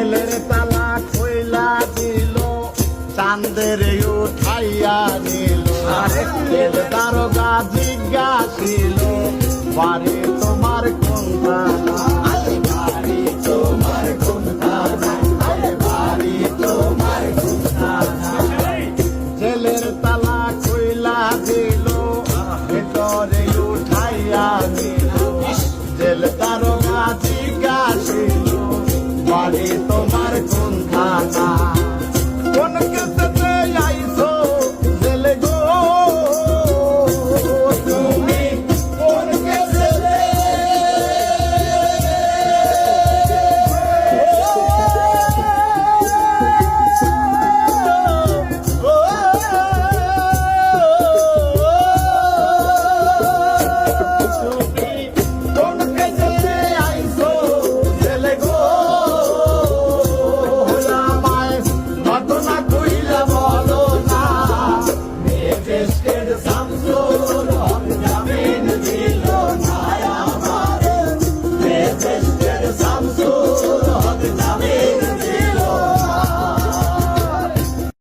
জেলের তালা কইলা দিল, চাঁদের উঠাইয়া নিল। জেল দারোগা জিজ্ঞাসিল, বাড়ি তোমার কোনখানা? বাড়ি তোমার কোনখানা? বাড়ি তোমার কোনখানা? জেলের তালা কইলা দিল, ভেতরে উঠাইয়া নিল। জেল দারোগা জিজ্ঞাসিল, বাড়ি তোমার